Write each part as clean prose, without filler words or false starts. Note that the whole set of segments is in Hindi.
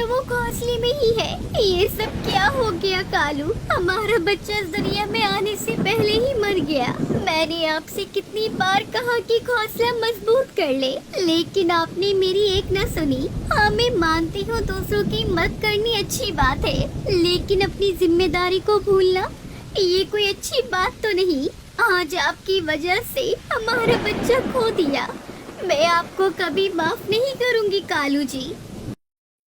वो घोंसले में ही है। ये सब क्या हो गया कालू? हमारा बच्चा इस दुनिया में आने से पहले ही मर गया। मैंने आपसे कितनी बार कहा कि घोंसला मजबूत कर ले, लेकिन आपने मेरी एक न सुनी। हाँ, मैं मानती हूँ दूसरों की मदद करनी अच्छी बात है, लेकिन अपनी जिम्मेदारी को भूलना ये कोई अच्छी बात तो नहीं। आज आपकी वजह से हमारा बच्चा खो दिया। मैं आपको कभी माफ नहीं करूंगी कालू जी।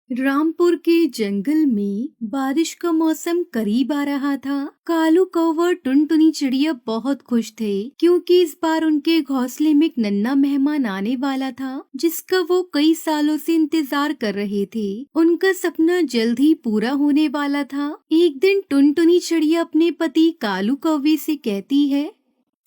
रामपुर के जंगल में बारिश का मौसम करीब आ रहा था। कालू कौवा और टुनटुनी चिड़िया बहुत खुश थे क्योंकि इस बार उनके घोंसले में एक नन्हा मेहमान आने वाला था जिसका वो कई सालों से इंतजार कर रहे थे। उनका सपना जल्द ही पूरा होने वाला था। एक दिन टुनटुनी चिड़िया अपने पति कालू कौवे से कहती है,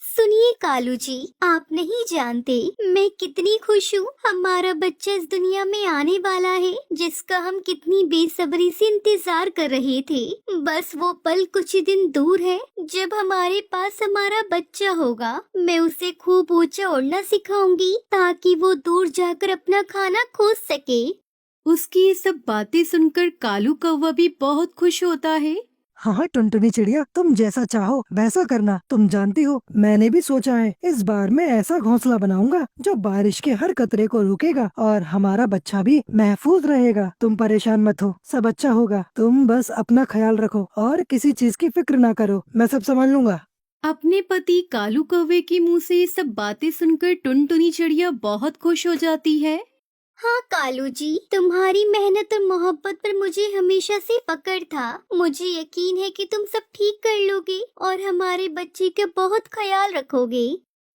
सुनिए कालू जी, आप नहीं जानते मैं कितनी खुश हूँ। हमारा बच्चा इस दुनिया में आने वाला है जिसका हम कितनी बेसब्री से इंतजार कर रहे थे। बस वो पल कुछ ही दिन दूर है जब हमारे पास हमारा बच्चा होगा। मैं उसे खूब ऊंचा उड़ना सिखाऊंगी ताकि वो दूर जाकर अपना खाना खोज सके। उसकी ये सब बातें सुनकर कालू कौवा भी बहुत खुश होता है। हाँ टुनटुनी चिड़िया, तुम जैसा चाहो वैसा करना। तुम जानती हो मैंने भी सोचा है इस बार मैं ऐसा घोंसला बनाऊंगा जो बारिश के हर कतरे को रोकेगा और हमारा बच्चा भी महफूज रहेगा। तुम परेशान मत हो, सब अच्छा होगा। तुम बस अपना ख्याल रखो और किसी चीज की फिक्र ना करो, मैं सब संभाल लूंगा। अपने पति कालू कौवे के मुंह से ये सब बातें सुनकर टुनटुनी चिड़िया बहुत खुश हो जाती है। हाँ कालू जी, तुम्हारी मेहनत और मोहब्बत पर मुझे हमेशा से फक्र था। मुझे यकीन है कि तुम सब ठीक कर लोगे और हमारे बच्चे का बहुत ख्याल रखोगे।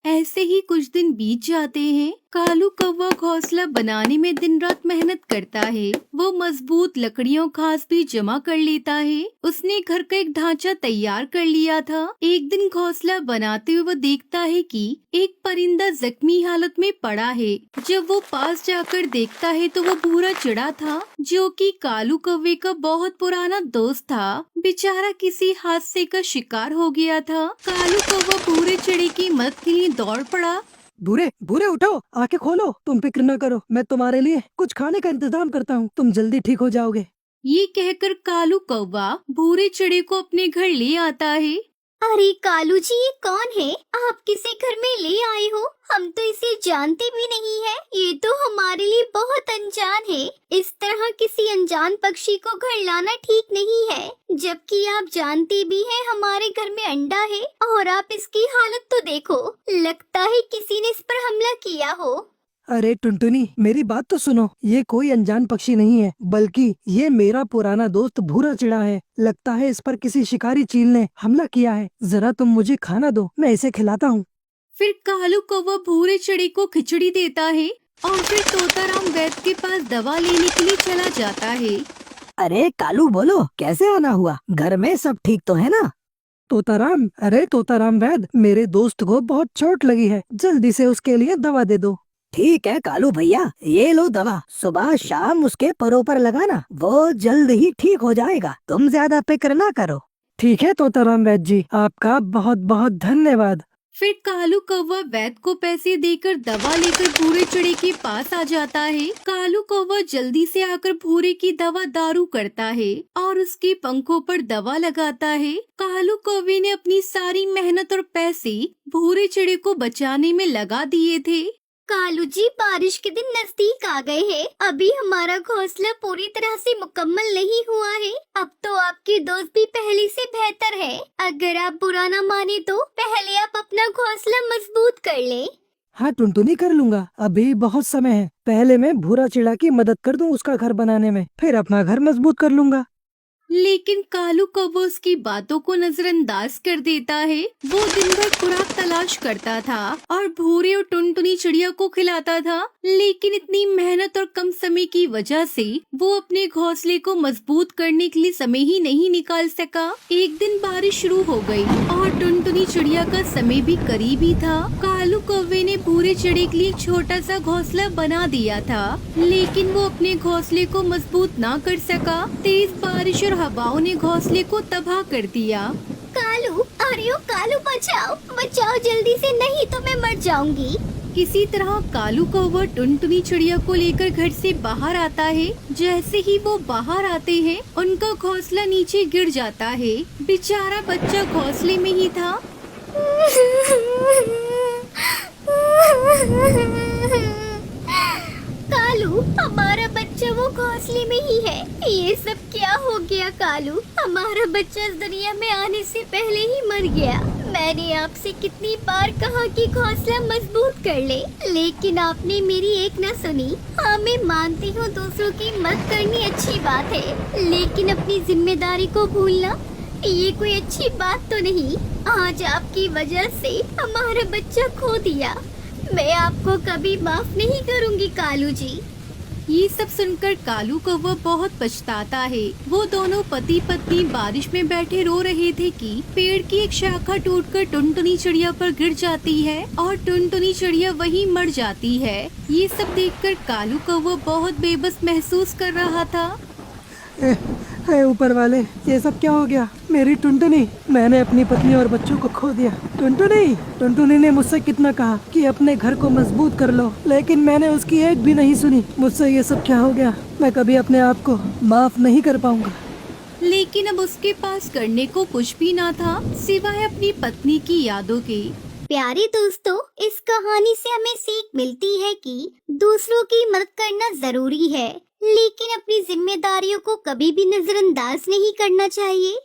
ऐसे ही कुछ दिन बीत जाते हैं। कालू कौवा घोंसला बनाने में दिन रात मेहनत करता है। वो मजबूत लकड़ियों घास भी जमा कर लेता है। उसने घर का एक ढांचा तैयार कर लिया था। एक दिन घोंसला बनाते हुए वो देखता है कि एक परिंदा जख्मी हालत में पड़ा है। जब वो पास जाकर देखता है तो वो भूरा चिड़ा था जो कि कालू कौवे का बहुत पुराना दोस्त था। बेचारा किसी हादसे का शिकार हो गया था। कालू कौवा भूरे चिड़े की मदद के लिए दौड़ पड़ा। भूरे भूरे उठो, आंखें खोलो, तुम फिक्र न करो, मैं तुम्हारे लिए कुछ खाने का इंतजाम करता हूँ, तुम जल्दी ठीक हो जाओगे। ये कहकर कालू कौवा भूरे चिड़े को अपने घर ले आता है। अरे कालू जी, ये कौन है? आप किसे घर में ले आए हो? हम तो इसे जानते भी नहीं है। ये तो हमारे लिए बहुत अनजान है। इस तरह किसी अनजान पक्षी को घर लाना ठीक नहीं है, जबकि आप जानते भी हैं हमारे घर में अंडा है और आप इसकी हालत तो देखो। लगता है किसी ने इस पर हमला किया हो। अरे टुनटुनी, मेरी बात तो सुनो। ये कोई अनजान पक्षी नहीं है, बल्कि ये मेरा पुराना दोस्त भूरा चिड़ा है। लगता है इस पर किसी शिकारी चील ने हमला किया है। जरा तुम मुझे खाना दो, मैं इसे खिलाता हूँ। फिर कालू कौवा भूरे चिड़े को खिचड़ी देता है और फिर तोताराम वैद्य के पास दवा लेने के लिए चला जाता है। अरे कालू बोलो, कैसे आना हुआ? घर में सब ठीक तो है ना? तोताराम, अरे तोताराम वैद्य, मेरे दोस्त को बहुत चोट लगी है, जल्दी से उसके लिए दवा दे दो। ठीक है कालू भैया, ये लो दवा। सुबह शाम उसके परों पर लगाना, वो जल्द ही ठीक हो जाएगा। तुम ज्यादा फिक्र ना करो। ठीक है तोताराम वैद्य जी, आपका बहुत बहुत धन्यवाद। फिर कालू कौवा वैद्य को पैसे देकर दवा लेकर भूरे चिड़े के पास आ जाता है। कालू कौवा जल्दी से आकर भूरे की दवा दारू करता है और उसके पंखों पर दवा लगाता है। कालू कौवे ने अपनी सारी मेहनत और पैसे भूरे चिड़े को बचाने में लगा दिए थे। कालू जी, बारिश के दिन नजदीक आ गए हैं। अभी हमारा घोंसला पूरी तरह से मुकम्मल नहीं हुआ है। अब तो आपके दोस्त भी पहले से बेहतर है। अगर आप बुरा ना माने तो पहले आप अपना घोंसला मजबूत कर ले। हाँ टुनटुनी, कर लूंगा, अभी बहुत समय है। पहले मैं भूरा चिड़ा की मदद कर दूं उसका घर बनाने में, फिर अपना घर मजबूत कर लूंगा। लेकिन कालू कौवा उसकी बातों को नजरअंदाज कर देता है। वो दिन भर खुराक तलाश करता था और भूरे और टुनटुनी चिड़िया को खिलाता था, लेकिन इतनी मेहनत और कम समय की वजह से वो अपने घोंसले को मजबूत करने के लिए समय ही नहीं निकाल सका। एक दिन बारिश शुरू हो गई और टुनटुनी चिड़िया का समय भी करीब ही था। कालू कौवे ने भूरे चिड़े के लिए एक छोटा सा घोंसला बना दिया था, लेकिन वो अपने घोंसले को मजबूत ना कर सका। तेज बारिश और हवाओं ने घोंसले को तबाह कर दिया। कालू, अरे रही हूँ। कालू बचाओ बचाओ जल्दी से, नहीं तो मैं मर जाऊंगी। किसी तरह कालू कौवा टुनटुनी चिड़िया को लेकर घर से बाहर आता है। जैसे ही वो बाहर आते हैं उनका घोंसला नीचे गिर जाता है। बेचारा बच्चा घोंसले में ही था। कालू हमारा बच्चा वो घोंसले में ही है। ये सब क्या हो गया कालू? हमारा बच्चा इस दुनिया में आने से पहले ही मर गया। मैंने आपसे कितनी बार कहा कि घोंसला मजबूत कर ले, लेकिन आपने मेरी एक न सुनी। हाँ मैं मानती हूँ दूसरों की मदद करनी अच्छी बात है, लेकिन अपनी जिम्मेदारी को भूलना ये कोई अच्छी बात तो नहीं। आज आपकी वजह से हमारा बच्चा खो दिया। मैं आपको कभी माफ नहीं करूँगी कालू जी। ये सब सुनकर कालू कौवा बहुत पछताता है। वो दोनों पति पत्नी बारिश में बैठे रो रहे थे कि पेड़ की एक शाखा टूटकर टुनटुनी चिड़िया पर गिर जाती है और टुनटुनी चिड़िया वहीं मर जाती है। ये सब देखकर कालू कौवा बहुत बेबस महसूस कर रहा था। हे ऊपर वाले, ये सब क्या हो गया? मेरी टुनटुनी, मैंने अपनी पत्नी और बच्चों को खो दिया। टुनटुनी ने मुझसे कितना कहा कि अपने घर को मजबूत कर लो, लेकिन मैंने उसकी एक भी नहीं सुनी। मुझसे ये सब क्या हो गया? मैं कभी अपने आप को माफ नहीं कर पाऊंगा। लेकिन अब उसके पास करने को कुछ भी ना था सिवाय अपनी पत्नी की यादों के। प्यारे दोस्तों, इस कहानी से हमें सीख मिलती है कि दूसरों की मदद करना जरूरी है, लेकिन अपनी जिम्मेदारियों को कभी भी नजरअंदाज नहीं करना चाहिए।